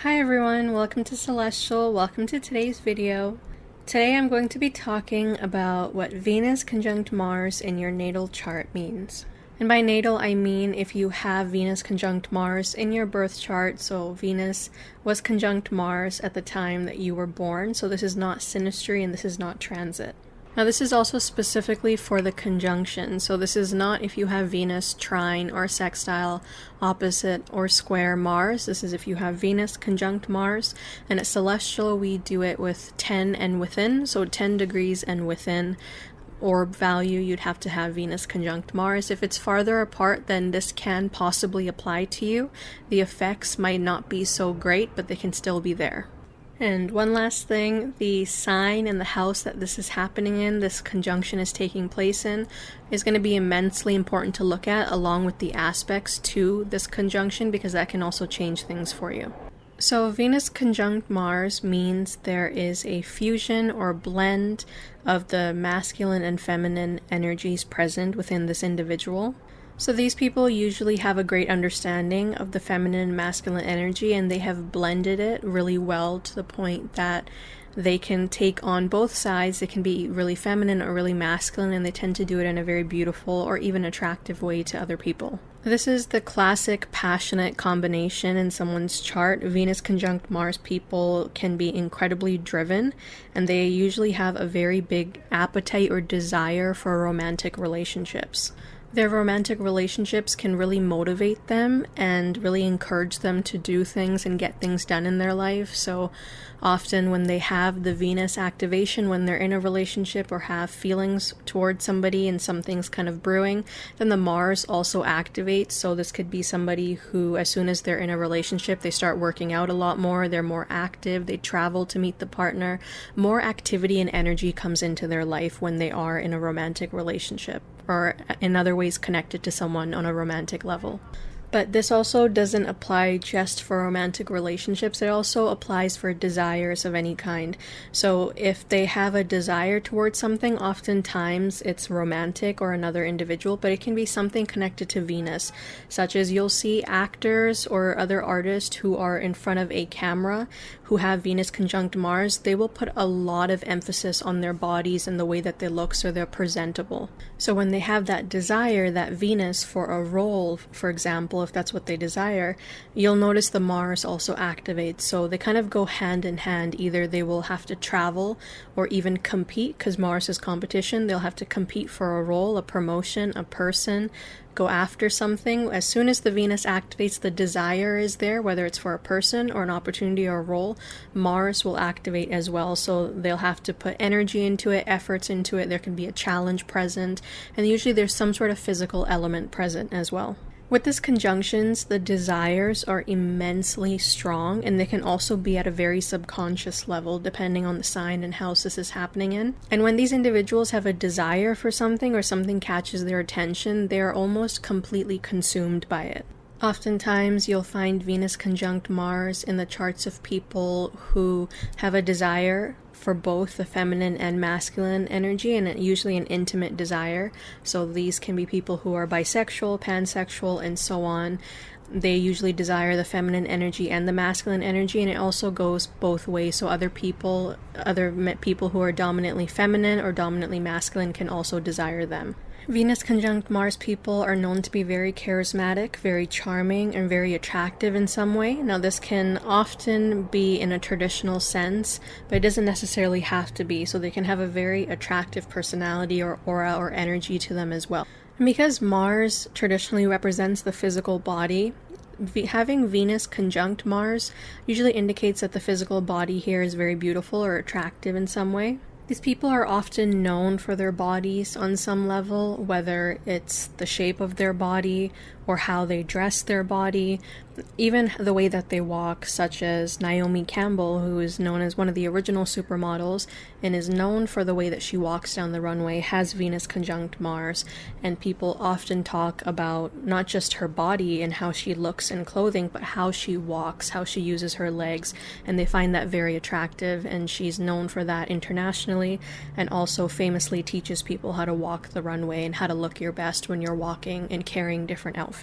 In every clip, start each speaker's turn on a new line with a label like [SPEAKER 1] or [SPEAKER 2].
[SPEAKER 1] Hi everyone, welcome to Celestial, welcome to today's video. Today I'm going to be talking about what Venus conjunct Mars in your natal chart means. And by natal I mean if you have Venus conjunct Mars in your birth chart, so Venus was conjunct Mars at the time that you were born, so this is not synastry and this is not transit. Now this is also specifically for the conjunction, so this is not if you have Venus trine or sextile, opposite, or square Mars. This is if you have Venus conjunct Mars, and at Celestial we do it with 10 and within, so 10 degrees and within orb value you'd have to have Venus conjunct Mars. If it's farther apart, then this can possibly apply to you. The effects might not be so great, but they can still be there. And one last thing, the sign and the house that this is happening in, this conjunction is taking place in, is going to be immensely important to look at along with the aspects to this conjunction, because that can also change things for you. So Venus conjunct Mars means there is a fusion or blend of the masculine and feminine energies present within this individual. So these people usually have a great understanding of the feminine and masculine energy, and they have blended it really well to the point that they can take on both sides. They can be really feminine or really masculine, and they tend to do it in a very beautiful or even attractive way to other people. This is the classic passionate combination in someone's chart. Venus conjunct Mars people can be incredibly driven, and they usually have a very big appetite or desire for romantic relationships. Their romantic relationships can really motivate them and really encourage them to do things and get things done in their life. So often when they have the Venus activation, when they're in a relationship or have feelings towards somebody and something's kind of brewing, then the Mars also activates. So this could be somebody who, as soon as they're in a relationship, they start working out a lot more, they're more active, they travel to meet the partner. More activity and energy comes into their life when they are in a romantic relationship, or in other ways connected to someone on a romantic level. But this also doesn't apply just for romantic relationships, it also applies for desires of any kind. So if they have a desire towards something, oftentimes it's romantic or another individual, but it can be something connected to Venus, such as you'll see actors or other artists who are in front of a camera who have Venus conjunct Mars. They will put a lot of emphasis on their bodies and the way that they look, so they're presentable. So when they have that desire, that Venus for a role, for example, if that's what they desire, you'll notice the Mars also activates. So they kind of go hand in hand. Either they will have to travel or even compete, because Mars is competition. They'll have to compete for a role, a promotion, a person, go after something. As soon as the Venus activates, the desire is there, whether it's for a person or an opportunity or a role, Mars will activate as well. So they'll have to put energy into it, efforts into it. There can be a challenge present, and usually there's some sort of physical element present as well. With this conjunctions, the desires are immensely strong, and they can also be at a very subconscious level depending on the sign and house this is happening in. And when these individuals have a desire for something or something catches their attention, they are almost completely consumed by it. Oftentimes you'll find Venus conjunct Mars in the charts of people who have a desire for both the feminine and masculine energy, and usually an intimate desire. So these can be people who are bisexual, pansexual, and so on. They usually desire the feminine energy and the masculine energy, and it also goes both ways. So other people who are dominantly feminine or dominantly masculine can also desire them. Venus conjunct Mars people are known to be very charismatic, very charming, and very attractive in some way. Now this can often be in a traditional sense, but it doesn't necessarily have to be. So they can have a very attractive personality or aura or energy to them as well. And because Mars traditionally represents the physical body, having Venus conjunct Mars usually indicates that the physical body here is very beautiful or attractive in some way. These people are often known for their bodies on some level, whether it's the shape of their body or how they dress their body, even the way that they walk, such as Naomi Campbell, who is known as one of the original supermodels and is known for the way that she walks down the runway, has Venus conjunct Mars, and people often talk about not just her body and how she looks in clothing, but how she walks, how she uses her legs, and they find that very attractive, and she's known for that internationally, and also famously teaches people how to walk the runway and how to look your best when you're walking and carrying different outfits.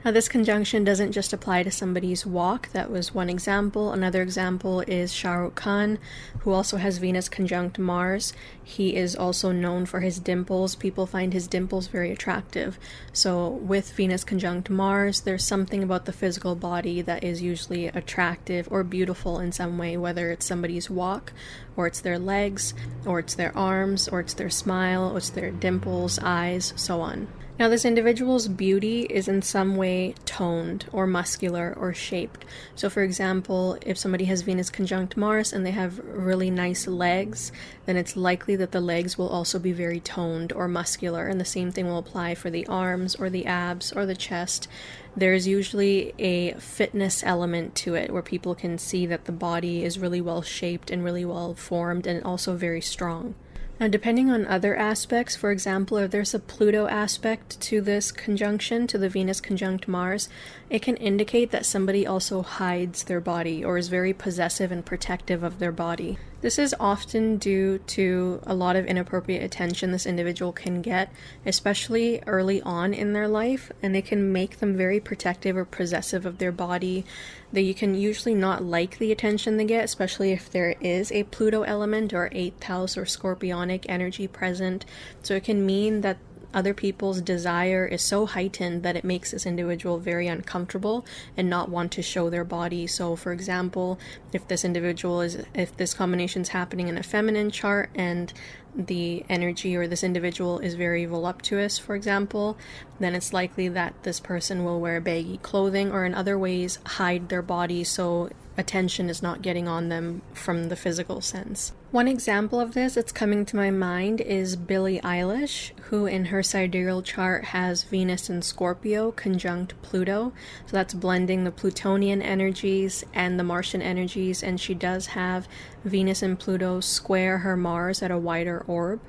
[SPEAKER 1] Now, this conjunction doesn't just apply to somebody's walk. That was one example. Another example is Shah Rukh Khan, who also has Venus conjunct Mars. He is also known for his dimples. People find his dimples very attractive. So with Venus conjunct Mars, there's something about the physical body that is usually attractive or beautiful in some way, whether it's somebody's walk, or it's their legs, or it's their arms, or it's their smile, or it's their dimples, eyes, so on. Now, this individual's beauty is in some way toned or muscular or shaped. So, for example, if somebody has Venus conjunct Mars and they have really nice legs, then it's likely that the legs will also be very toned or muscular. And the same thing will apply for the arms or the abs or the chest. There's usually a fitness element to it where people can see that the body is really well shaped and really well formed and also very strong. Now, depending on other aspects, for example, if there's a Pluto aspect to this conjunction, to the Venus conjunct Mars, it can indicate that somebody also hides their body or is very possessive and protective of their body. This is often due to a lot of inappropriate attention this individual can get, especially early on in their life, and it can make them very protective or possessive of their body. That you can usually not like the attention they get, especially if there is a Pluto element or 8th house or scorpionic energy present. So it can mean that other people's desire is so heightened that it makes this individual very uncomfortable and not want to show their body. So, for example, if this combination is happening in a feminine chart and the energy or this individual is very voluptuous, for example, then it's likely that this person will wear baggy clothing or in other ways hide their body so attention is not getting on them from the physical sense. One example of this that's coming to my mind is Billie Eilish, who in her sidereal chart has Venus in Scorpio conjunct Pluto. So that's blending the Plutonian energies and the Martian energies, and she does have Venus and Pluto square her Mars at a wider orb.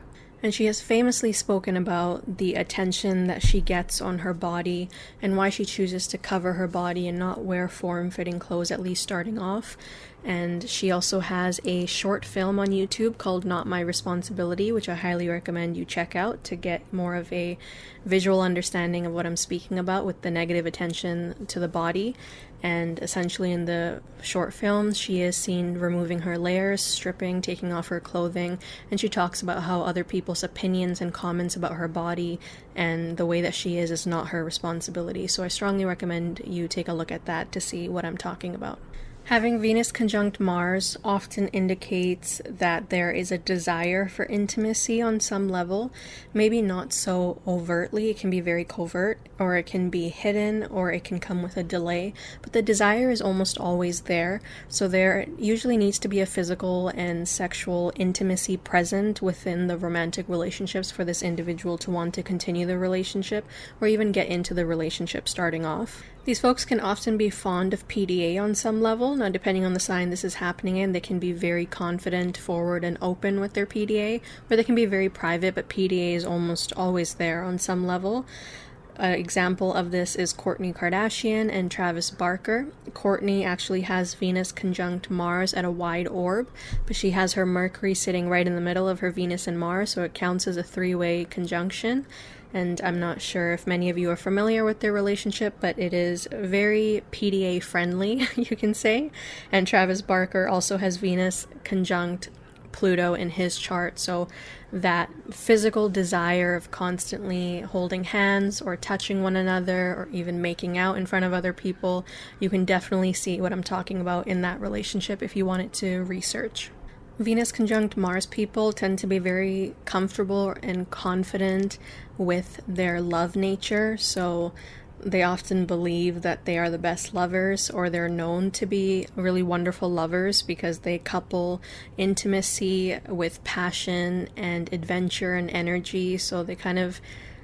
[SPEAKER 1] And she has famously spoken about the attention that she gets on her body and why she chooses to cover her body and not wear form-fitting clothes, at least starting off. And she also has a short film on YouTube called Not My Responsibility, which I highly recommend you check out to get more of a visual understanding of what I'm speaking about with the negative attention to the body. And essentially in the short film, she is seen removing her layers, stripping, taking off her clothing, and she talks about how other people's opinions and comments about her body and the way that she is not her responsibility. So I strongly recommend you take a look at that to see what I'm talking about. Having Venus conjunct Mars often indicates that there is a desire for intimacy on some level, maybe not so overtly. It can be very covert, or it can be hidden, or it can come with a delay, but the desire is almost always there. So there usually needs to be a physical and sexual intimacy present within the romantic relationships for this individual to want to continue the relationship or even get into the relationship starting off. These folks can often be fond of PDA on some level. Now, depending on the sign this is happening in, they can be very confident, forward, and open with their PDA, or they can be very private, but PDA is almost always there on some level. An example of this is Kourtney Kardashian and Travis Barker. Kourtney actually has Venus conjunct Mars at a wide orb, but she has her Mercury sitting right in the middle of her Venus and Mars, so it counts as a three-way conjunction. And I'm not sure if many of you are familiar with their relationship, but it is very PDA friendly, you can say. And Travis Barker also has Venus conjunct Pluto in his chart, so that physical desire of constantly holding hands or touching one another or even making out in front of other people, you can definitely see what I'm talking about in that relationship if you wanted to research. Venus conjunct Mars people tend to be very comfortable and confident with their love nature, so they often believe that they are the best lovers, or they're known to be really wonderful lovers because they couple intimacy with passion and adventure and energy, so they kind of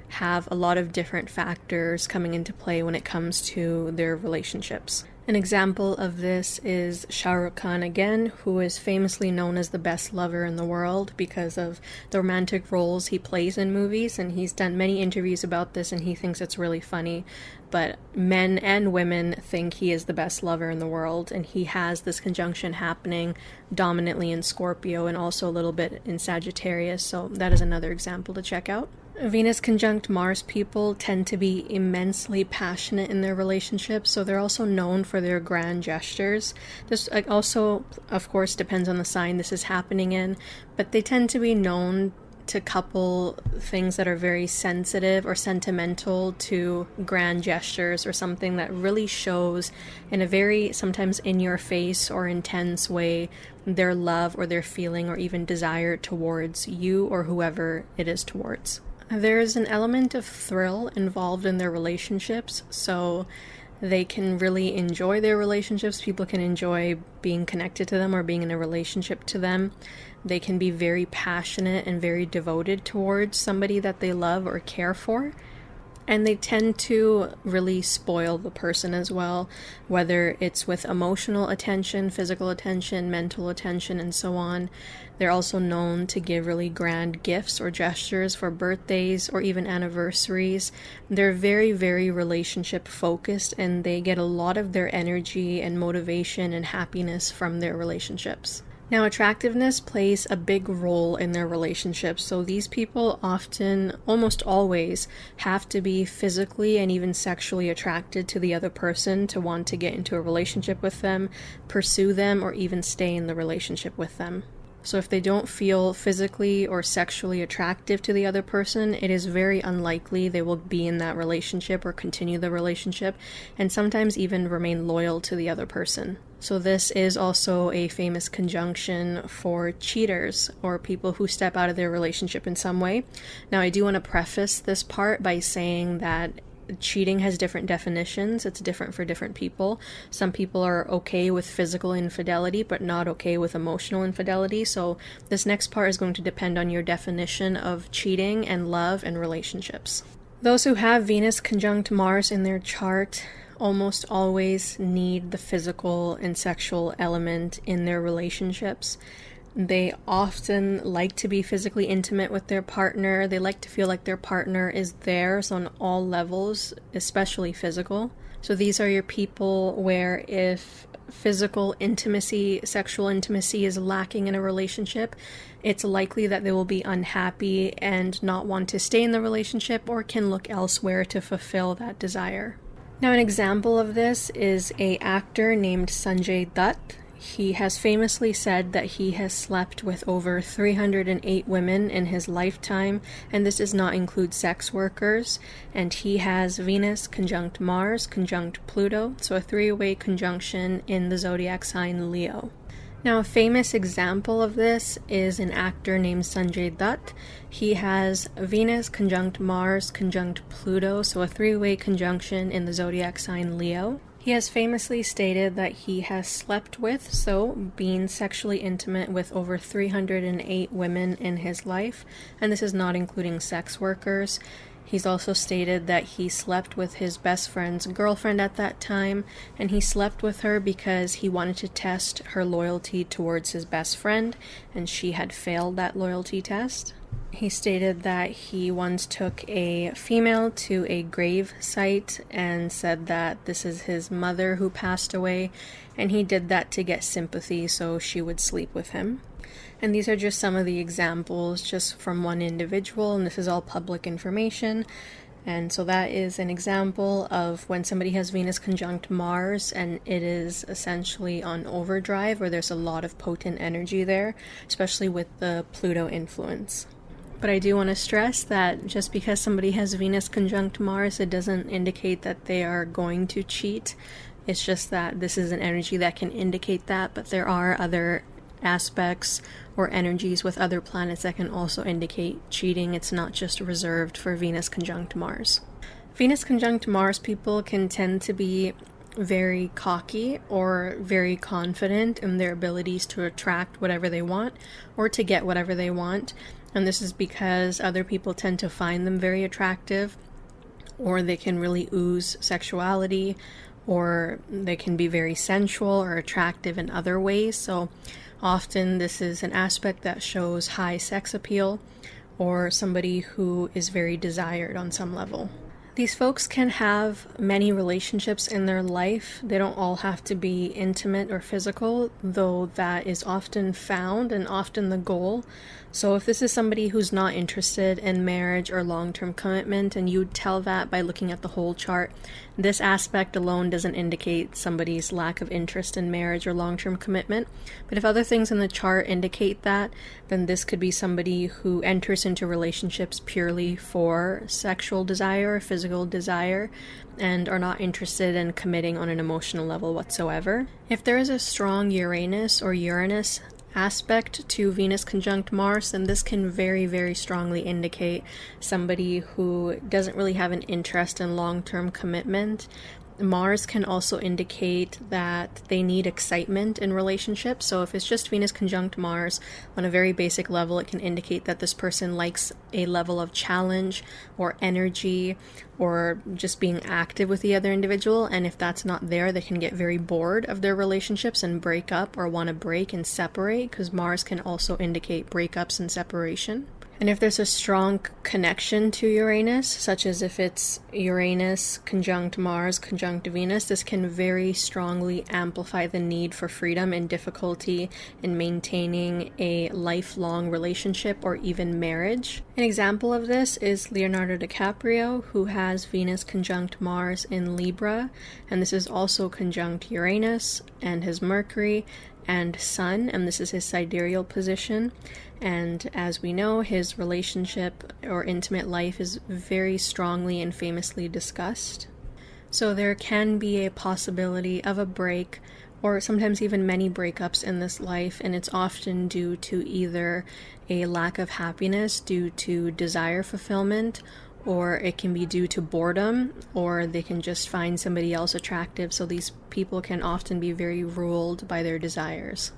[SPEAKER 1] have a lot of different factors coming into play when it comes to their relationships. An example of this is Shah Rukh Khan again, who is famously known as the best lover in the world because of the romantic roles he plays in movies, and he's done many interviews about this and he thinks it's really funny. But men and women think he is the best lover in the world, and he has this conjunction happening dominantly in Scorpio and also a little bit in Sagittarius, so that is another example to check out. Venus conjunct Mars people tend to be immensely passionate in their relationships, so they're also known for their grand gestures. This also, of course, depends on the sign this is happening in, but they tend to be known to couple things that are very sensitive or sentimental to grand gestures or something that really shows in a very sometimes in your face or intense way their love or their feeling or even desire towards you or whoever it is towards. There is an element of thrill involved in their relationships, so they can really enjoy their relationships. People can enjoy being connected to them or being in a relationship to them. They can be very passionate and very devoted towards somebody that they love or care for. And they tend to really spoil the person as well, whether it's with emotional attention, physical attention, mental attention, and so on. They're also known to give really grand gifts or gestures for birthdays or even anniversaries. They're very, very relationship focused, and they get a lot of their energy and motivation and happiness from their relationships. Now, attractiveness plays a big role in their relationships, so these people often, almost always, have to be physically and even sexually attracted to the other person to want to get into a relationship with them, pursue them, or even stay in the relationship with them. So if they don't feel physically or sexually attractive to the other person, it is very unlikely they will be in that relationship or continue the relationship, and sometimes even remain loyal to the other person. So this is also a famous conjunction for cheaters or people who step out of their relationship in some way. Now, I do want to preface this part by saying that cheating has different definitions. It's different for different people. Some people are okay with physical infidelity, but not okay with emotional infidelity. So this next part is going to depend on your definition of cheating and love and relationships. Those who have Venus conjunct Mars in their chart almost always need the physical and sexual element in their relationships. They often like to be physically intimate with their partner. They like to feel like their partner is theirs on all levels, especially physical. So these are your people where if physical intimacy, sexual intimacy is lacking in a relationship, it's likely that they will be unhappy and not want to stay in the relationship or can look elsewhere to fulfill that desire. Now, an example of this is an actor named Sanjay Dutt. He has famously said that he has slept with over 308 women in his lifetime, and this does not include sex workers. And he has Venus conjunct Mars conjunct Pluto, so a three-way conjunction in the zodiac sign Leo. Now, a famous example of this is an actor named Sanjay Dutt. He has Venus conjunct Mars conjunct Pluto, so a three-way conjunction in the zodiac sign Leo. He has famously stated that he has slept with, so being sexually intimate with over 308 women in his life, and this is not including sex workers. He's also stated that he slept with his best friend's girlfriend at that time, and he slept with her because he wanted to test her loyalty towards his best friend, and she had failed that loyalty test. He stated that he once took a female to a grave site and said that this is his mother who passed away, and he did that to get sympathy so she would sleep with him. And these are just some of the examples just from one individual, and this is all public information. And so that is an example of when somebody has Venus conjunct Mars and it is essentially on overdrive, or there's a lot of potent energy there, especially with the Pluto influence. But I do want to stress that just because somebody has Venus conjunct Mars, it doesn't indicate that they are going to cheat. It's just that this is an energy that can indicate that, but there are other aspects or energies with other planets that can also indicate cheating. It's not just reserved for Venus conjunct Mars. Venus conjunct Mars people can tend to be very cocky or very confident in their abilities to attract whatever they want or to get whatever they want. And this is because other people tend to find them very attractive, or they can really ooze sexuality, or they can be very sensual or attractive in other ways. So often this is an aspect that shows high sex appeal or somebody who is very desired on some level. These folks can have many relationships in their life. They don't all have to be intimate or physical, though that is often found and often the goal. So if this is somebody who's not interested in marriage or long-term commitment, and you tell that by looking at the whole chart, this aspect alone doesn't indicate somebody's lack of interest in marriage or long-term commitment. But if other things in the chart indicate that, then this could be somebody who enters into relationships purely for sexual desire or physical desire, and are not interested in committing on an emotional level whatsoever. If there is a strong Uranus or Uranus aspect to Venus conjunct Mars, then this can very, very strongly indicate somebody who doesn't really have an interest in long-term commitment. Mars can also indicate that they need excitement in relationships. So if it's just Venus conjunct Mars, on a very basic level, it can indicate that this person likes a level of challenge or energy or just being active with the other individual. And if that's not there, they can get very bored of their relationships and break up or want to break and separate, because Mars can also indicate breakups and separation. And if there's a strong connection to Uranus, such as if it's Uranus conjunct Mars conjunct Venus, this can very strongly amplify the need for freedom and difficulty in maintaining a lifelong relationship or even marriage. An example of this is Leonardo DiCaprio, who has Venus conjunct Mars in Libra, and this is also conjunct Uranus and his Mercury and Sun, and this is his sidereal position. And as we know, his relationship or intimate life is very strongly and famously discussed. So there can be a possibility of a break, or sometimes even many breakups in this life, and it's often due to either a lack of happiness due to desire fulfillment, or it can be due to boredom, or they can just find somebody else attractive. So these people can often be very ruled by their desires.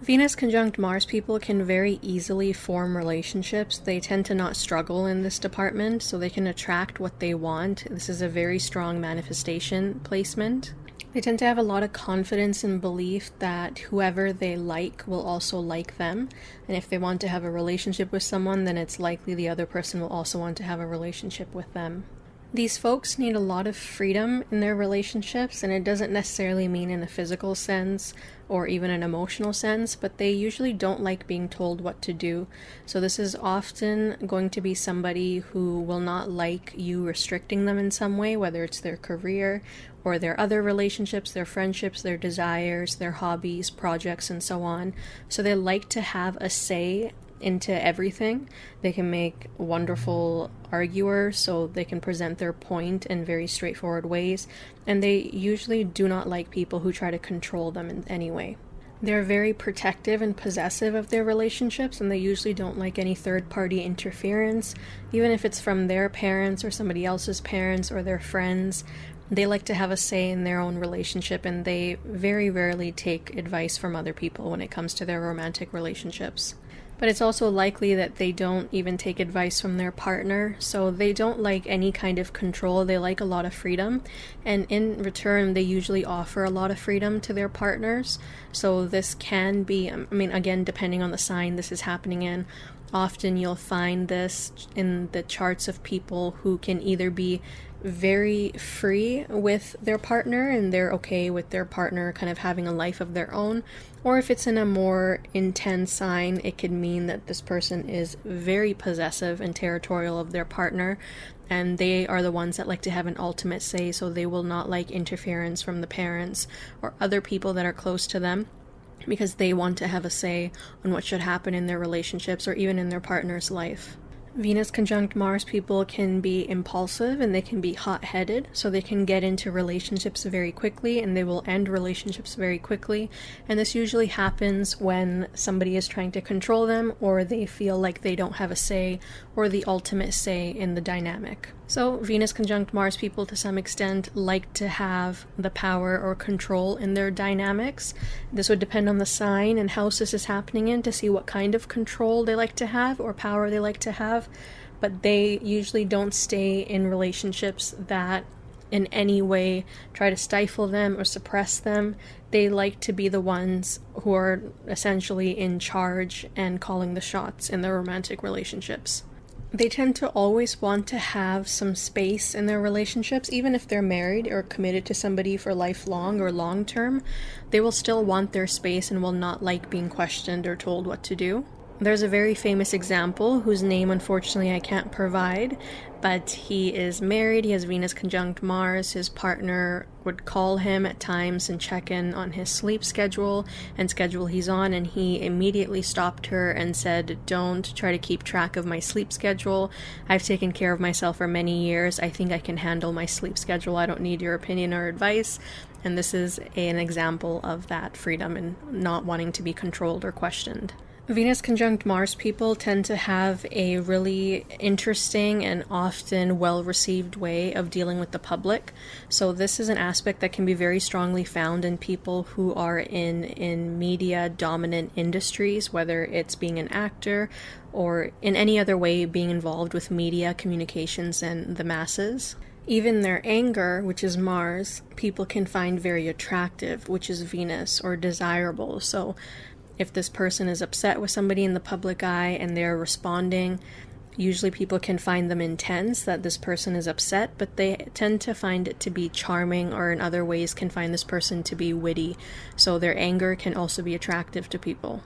[SPEAKER 1] Venus conjunct Mars people can very easily form relationships. They tend to not struggle in this department, so they can attract what they want. This is a very strong manifestation placement. They tend to have a lot of confidence and belief that whoever they like will also like them. And if they want to have a relationship with someone, then it's likely the other person will also want to have a relationship with them. These folks need a lot of freedom in their relationships, and it doesn't necessarily mean in a physical sense or even an emotional sense, but they usually don't like being told what to do. So this is often going to be somebody who will not like you restricting them in some way, whether it's their career or their other relationships, their friendships, their desires, their hobbies, projects, and so on. So they like to have a say into everything. They can make wonderful arguers, so they can present their point in very straightforward ways, and they usually do not like people who try to control them in any way. They're very protective and possessive of their relationships, and they usually don't like any third-party interference, even if it's from their parents or somebody else's parents or their friends. They like to have a say in their own relationship, and they very rarely take advice from other people when it comes to their romantic relationships. But it's also likely that they don't even take advice from their partner, so they don't like any kind of control. They like a lot of freedom, and in return they usually offer a lot of freedom to their partners. So this can be, again, depending on the sign this is happening in, often you'll find this in the charts of people who can either be very free with their partner and they're okay with their partner kind of having a life of their own, or if it's in a more intense sign, it could mean that this person is very possessive and territorial of their partner, and they are the ones that like to have an ultimate say, so they will not like interference from the parents or other people that are close to them, because they want to have a say on what should happen in their relationships or even in their partner's life. Venus conjunct Mars people can be impulsive and they can be hot-headed, so they can get into relationships very quickly and they will end relationships very quickly, and this usually happens when somebody is trying to control them or they feel like they don't have a say or the ultimate say in the dynamic. So Venus conjunct Mars people to some extent like to have the power or control in their dynamics. This would depend on the sign and house this is happening in to see what kind of control they like to have or power they like to have, but they usually don't stay in relationships that in any way try to stifle them or suppress them. They like to be the ones who are essentially in charge and calling the shots in their romantic relationships. They tend to always want to have some space in their relationships, even if they're married or committed to somebody for lifelong or long term. They will still want their space and will not like being questioned or told what to do. There's a very famous example whose name unfortunately I can't provide, but he is married, he has Venus conjunct Mars. His partner would call him at times and check in on his sleep schedule and schedule he's on, and he immediately stopped her and said, "Don't try to keep track of my sleep schedule. I've taken care of myself for many years. I think I can handle my sleep schedule. I don't need your opinion or advice." And this is an example of that freedom and not wanting to be controlled or questioned. Venus conjunct Mars people tend to have a really interesting and often well-received way of dealing with the public. So this is an aspect that can be very strongly found in people who are in media-dominant industries, whether it's being an actor or in any other way being involved with media, communications, and the masses. Even their anger, which is Mars, people can find very attractive, which is Venus, or desirable. So if this person is upset with somebody in the public eye and they're responding, usually people can find them intense that this person is upset, but they tend to find it to be charming, or in other ways can find this person to be witty. So their anger can also be attractive to people.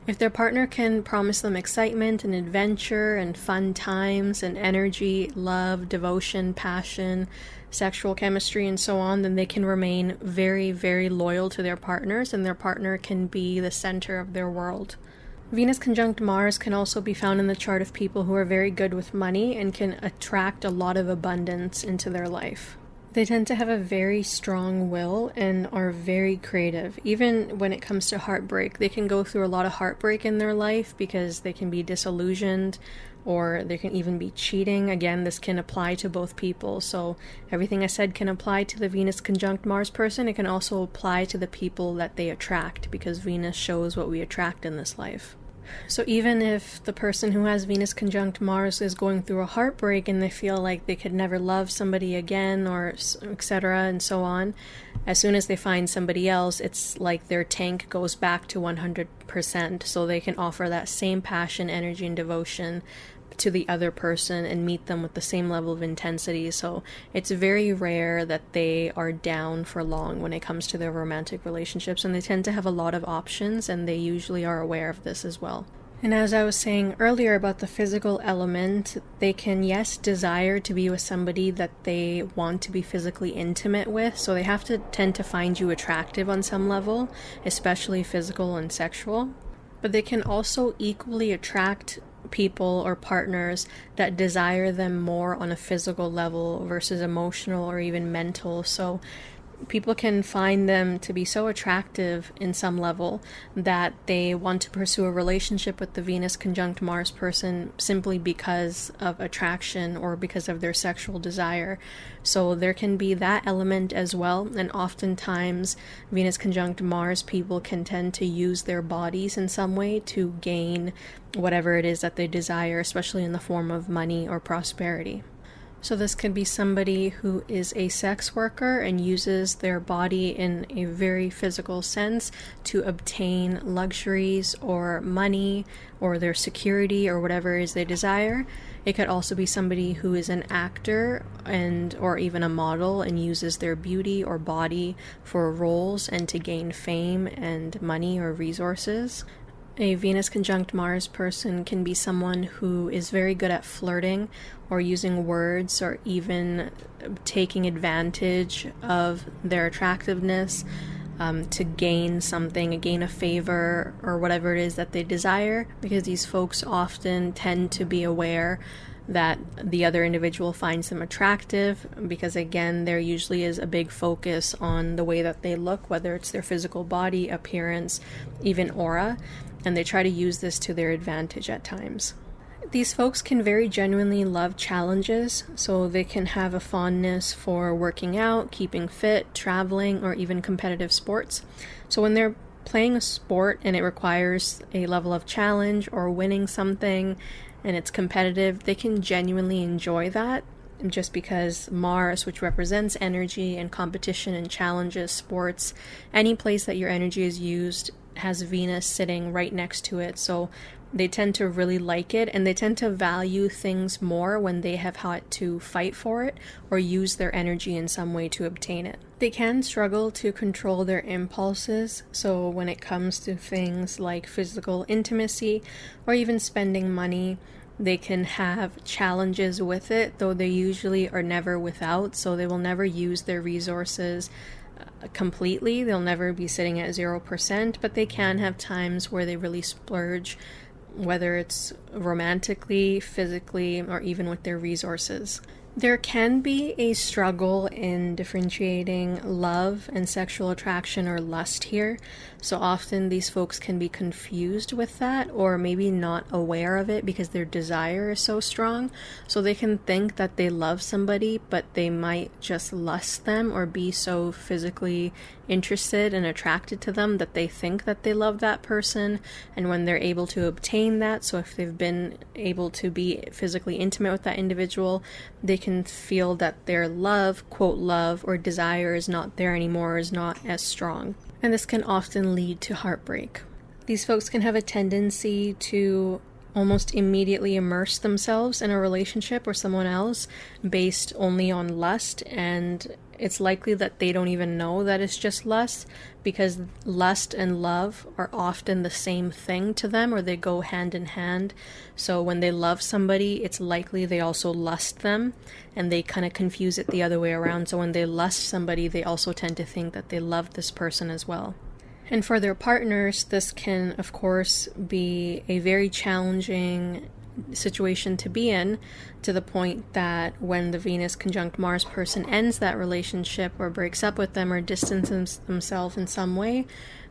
[SPEAKER 1] If their partner can promise them excitement and adventure and fun times and energy, love, devotion, passion, sexual chemistry, and so on, then they can remain very, very loyal to their partners, and their partner can be the center of their world. Venus conjunct Mars can also be found in the chart of people who are very good with money and can attract a lot of abundance into their life. They tend to have a very strong will and are very creative. Even when it comes to heartbreak, they can go through a lot of heartbreak in their life because they can be disillusioned, or they can even be cheating. Again, this can apply to both people. So everything I said can apply to the Venus conjunct Mars person. It can also apply to the people that they attract, because Venus shows what we attract in this life. So even if the person who has Venus conjunct Mars is going through a heartbreak and they feel like they could never love somebody again, or etc. and so on, as soon as they find somebody else, it's like their tank goes back to 100%. So they can offer that same passion, energy, and devotion to the other person and meet them with the same level of intensity. So it's very rare that they are down for long when it comes to their romantic relationships, and they tend to have a lot of options, and they usually are aware of this as well. And as I was saying earlier about the physical element, they can, yes, desire to be with somebody that they want to be physically intimate with, so they have to tend to find you attractive on some level, especially physical and sexual. But they can also equally attract people or partners that desire them more on a physical level versus emotional or even mental. So people can find them to be so attractive in some level that they want to pursue a relationship with the Venus conjunct Mars person simply because of attraction or because of their sexual desire. So there can be that element as well, and oftentimes Venus conjunct Mars people can tend to use their bodies in some way to gain whatever it is that they desire, especially in the form of money or prosperity. So this could be somebody who is a sex worker and uses their body in a very physical sense to obtain luxuries or money or their security or whatever it is they desire. It could also be somebody who is an actor and or even a model and uses their beauty or body for roles and to gain fame and money or resources. A Venus conjunct Mars person can be someone who is very good at flirting or using words or even taking advantage of their attractiveness to gain something, gain a favor or whatever it is that they desire, because these folks often tend to be aware that the other individual finds them attractive, because again, there usually is a big focus on the way that they look, whether it's their physical body, appearance, even aura, and they try to use this to their advantage at times. These folks can very genuinely love challenges, so they can have a fondness for working out, keeping fit, traveling, or even competitive sports. So when they're playing a sport and it requires a level of challenge or winning something and it's competitive, they can genuinely enjoy that, just because Mars, which represents energy and competition and challenges, sports, any place that your energy is used has Venus sitting right next to it. So they tend to really like it, and they tend to value things more when they have had to fight for it or use their energy in some way to obtain it. They can struggle to control their impulses, so when it comes to things like physical intimacy or even spending money, they can have challenges with it, though they usually are never without, so they will never use their resources completely. They'll never be sitting at 0%, but they can have times where they really splurge, whether it's romantically, physically, or even with their resources. There can be a struggle in differentiating love and sexual attraction or lust here. So often these folks can be confused with that, or maybe not aware of it because their desire is so strong. So they can think that they love somebody, but they might just lust them or be so physically interested and attracted to them that they think that they love that person. And when they're able to obtain that, so if they've been able to be physically intimate with that individual, they can feel that their love, quote love, or desire is not there anymore, is not as strong. And this can often lead to heartbreak. These folks can have a tendency to almost immediately immerse themselves in a relationship or someone else based only on lust, and it's likely that they don't even know that it's just lust, because lust and love are often the same thing to them, or they go hand in hand. So when they love somebody, it's likely they also lust them, and they kind of confuse it the other way around. So when they lust somebody, they also tend to think that they love this person as well. And for their partners, this can, of course, be a very challenging situation to be in, to the point that when the Venus conjunct Mars person ends that relationship or breaks up with them or distances themselves in some way,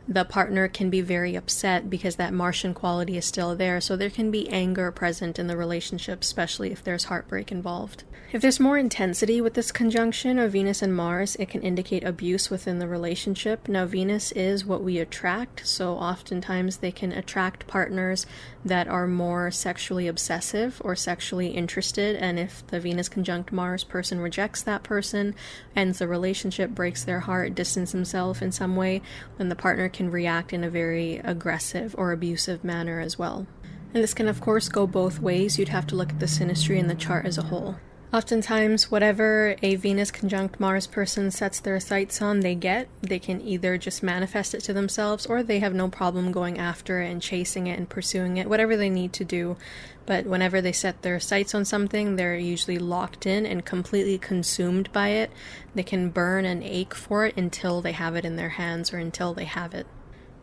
[SPEAKER 1] the partner can be very upset because that Martian quality is still there. So there can be anger present in the relationship, especially if there's heartbreak involved. If there's more intensity with this conjunction of Venus and Mars, it can indicate abuse within the relationship. Now, Venus is what we attract, so oftentimes they can attract partners that are more sexually obsessive or sexually interested, and if the Venus conjunct Mars person rejects that person, ends the relationship, breaks their heart, distances himself in some way, then the partner can react in a very aggressive or abusive manner as well. And this can, of course, go both ways. You'd have to look at the synastry and the chart as a whole. Oftentimes, whatever a Venus conjunct Mars person sets their sights on, they can either just manifest it to themselves, or they have no problem going after it and chasing it and pursuing it, whatever they need to do. But whenever they set their sights on something, they're usually locked in and completely consumed by it. They can burn and ache for it until they have it in their hands, or until they have it.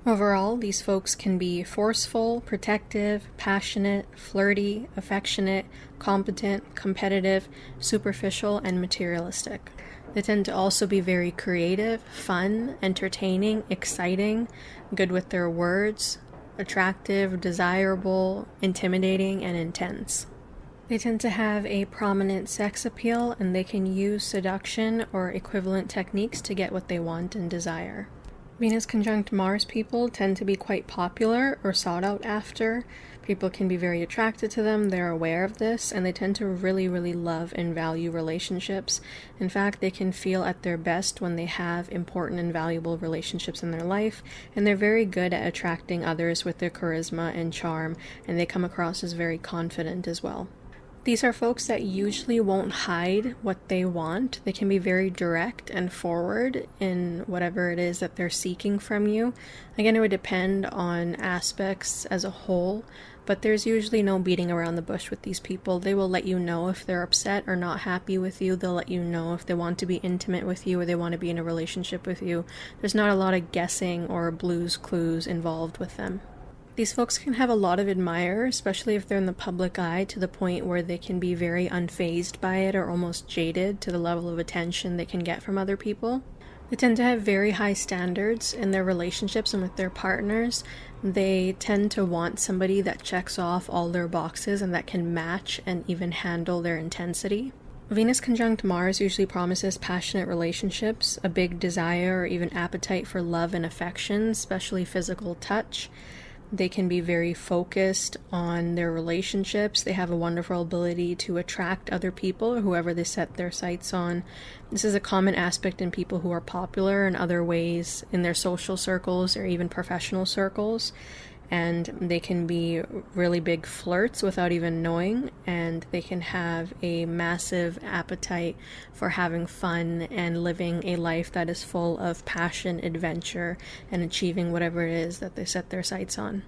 [SPEAKER 1] Overall, these folks can be forceful, protective, passionate, flirty, affectionate, competent, competitive, superficial, and materialistic. They tend to also be very creative, fun, entertaining, exciting, good with their words, attractive, desirable, intimidating, and intense. They tend to have a prominent sex appeal, and they can use seduction or equivalent techniques to get what they want and desire. Venus conjunct Mars people tend to be quite popular or sought out after. People can be very attracted to them, they're aware of this, and they tend to really, really love and value relationships. In fact, they can feel at their best when they have important and valuable relationships in their life, and they're very good at attracting others with their charisma and charm, and they come across as very confident as well. These are folks that usually won't hide what they want. They can be very direct and forward in whatever it is that they're seeking from you. Again, it would depend on aspects as a whole, but there's usually no beating around the bush with these people. They will let you know if they're upset or not happy with you. They'll let you know if they want to be intimate with you or they want to be in a relationship with you. There's not a lot of guessing or blues clues involved with them. These folks can have a lot of admirers, especially if they're in the public eye, to the point where they can be very unfazed by it or almost jaded to the level of attention they can get from other people. They tend to have very high standards in their relationships and with their partners. They tend to want somebody that checks off all their boxes and that can match and even handle their intensity. Venus conjunct Mars usually promises passionate relationships, a big desire or even appetite for love and affection, especially physical touch. They can be very focused on their relationships. They have a wonderful ability to attract other people or whoever they set their sights on. This is a common aspect in people who are popular in other ways in their social circles or even professional circles. and they can be really big flirts without even knowing, and they can have a massive appetite for having fun and living a life that is full of passion, adventure, and achieving whatever it is that they set their sights on.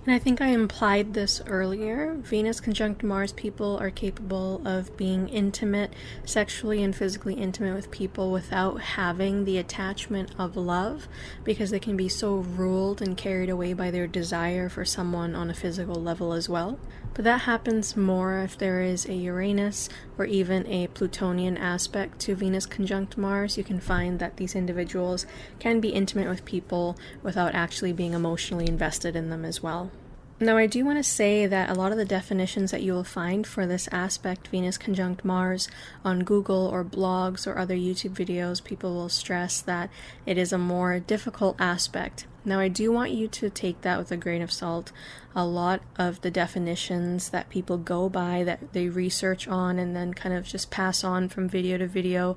[SPEAKER 1] And I think I implied this earlier. Venus conjunct Mars people are capable of being intimate, sexually and physically intimate with people without having the attachment of love, because they can be so ruled and carried away by their desire for someone on a physical level as well. But that happens more if there is a Uranus or even a Plutonian aspect to Venus conjunct Mars. You can find that these individuals can be intimate with people without actually being emotionally invested in them as well. Now, I do want to say that a lot of the definitions that you will find for this aspect, Venus conjunct Mars, on Google or blogs or other YouTube videos, people will stress that it is a more difficult aspect. Now, I do want you to take that with a grain of salt. A lot of the definitions that people go by, that they research on and then kind of just pass on from video to video,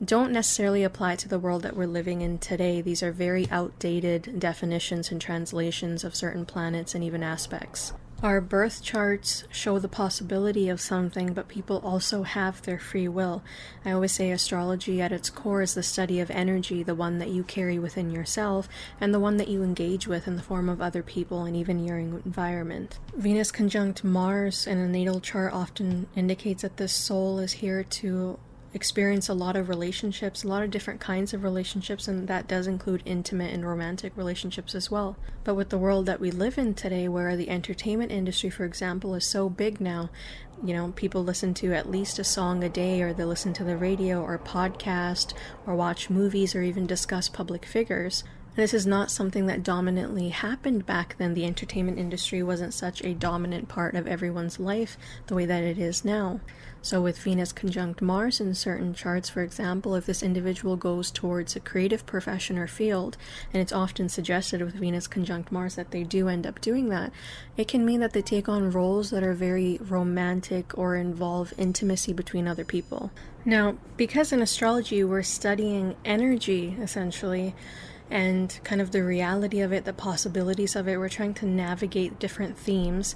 [SPEAKER 1] don't necessarily apply to the world that we're living in today. These are very outdated definitions and translations of certain planets and even aspects. Our birth charts show the possibility of something, but people also have their free will. I always say astrology at its core is the study of energy, the one that you carry within yourself and the one that you engage with in the form of other people and even your environment. Venus conjunct Mars in a natal chart often indicates that this soul is here to experience a lot of relationships, a lot of different kinds of relationships, and that does include intimate and romantic relationships as well. But with the world that we live in today, where the entertainment industry, for example, is so big now, people listen to at least a song a day, or they listen to the radio or podcast or watch movies or even discuss public figures. This is not something that dominantly happened back then. The entertainment industry wasn't such a dominant part of everyone's life the way that it is now. So with Venus conjunct Mars in certain charts, for example, if this individual goes towards a creative profession or field, and it's often suggested with Venus conjunct Mars that they do end up doing that, it can mean that they take on roles that are very romantic or involve intimacy between other people. Now, because in astrology we're studying energy, essentially, and kind of the reality of it, the possibilities of it, we're trying to navigate different themes.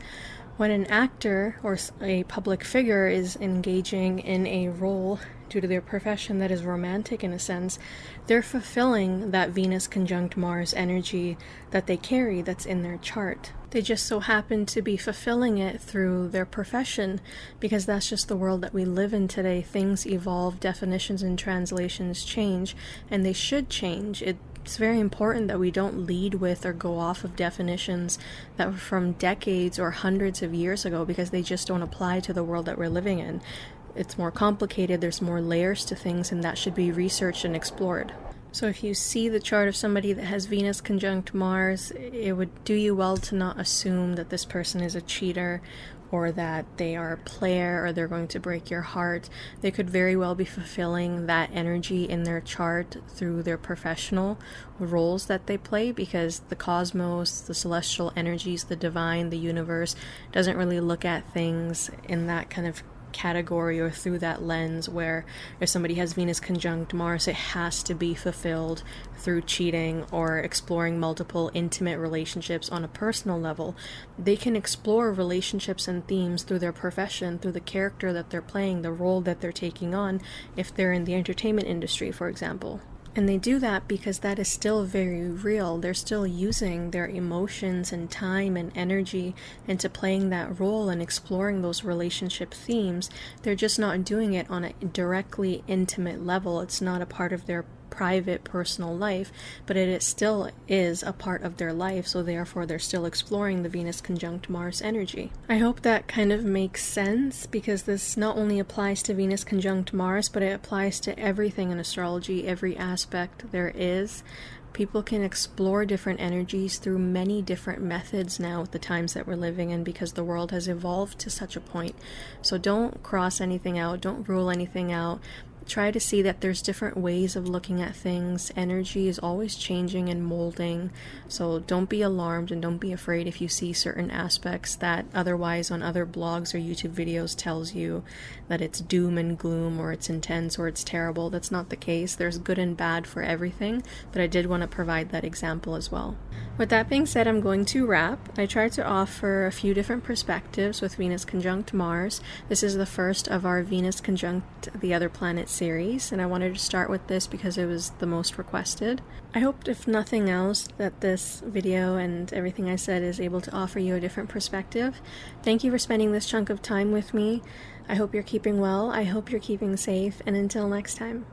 [SPEAKER 1] When an actor or a public figure is engaging in a role due to their profession that is romantic in a sense, they're fulfilling that Venus conjunct Mars energy that they carry that's in their chart. They just so happen to be fulfilling it through their profession, because that's just the world that we live in today. Things evolve, definitions and translations change, and they should change. It's very important that we don't lead with or go off of definitions that were from decades or hundreds of years ago, because they just don't apply to the world that we're living in. It's more complicated, there's more layers to things, and that should be researched and explored. So if you see the chart of somebody that has Venus conjunct Mars, it would do you well to not assume that this person is a cheater or that they are a player or they're going to break your heart. They could very well be fulfilling that energy in their chart through their professional roles that they play, because the cosmos, the celestial energies, the divine, the universe doesn't really look at things in that kind of category or through that lens, where if somebody has Venus conjunct Mars, it has to be fulfilled through cheating or exploring multiple intimate relationships on a personal level. They can explore relationships and themes through their profession, through the character that they're playing, the role that they're taking on, if they're in the entertainment industry, for example. And they do that because that is still very real. They're still using their emotions and time and energy into playing that role and exploring those relationship themes. They're just not doing it on a directly intimate level. It's not a part of their private personal life, but it still is a part of their life, so therefore they're still exploring the Venus conjunct Mars energy. I hope that kind of makes sense, because this not only applies to Venus conjunct Mars, but it applies to everything in astrology, every aspect there is. People can explore different energies through many different methods now with the times that we're living in, because the world has evolved to such a point. So don't cross anything out, don't rule anything out. Try to see that there's different ways of looking at things. Energy is always changing and molding, so don't be alarmed and don't be afraid if you see certain aspects that otherwise on other blogs or YouTube videos tells you that it's doom and gloom or it's intense or it's terrible. That's not the case. There's good and bad for everything, but I did want to provide that example as well. With that being said, I'm going to wrap. I tried to offer a few different perspectives with Venus conjunct Mars. This is the first of our Venus conjunct the other planet series, and I wanted to start with this because it was the most requested. I hoped, if nothing else, that this video and everything I said is able to offer you a different perspective. Thank you for spending this chunk of time with me. I hope you're keeping well, I hope you're keeping safe, and until next time.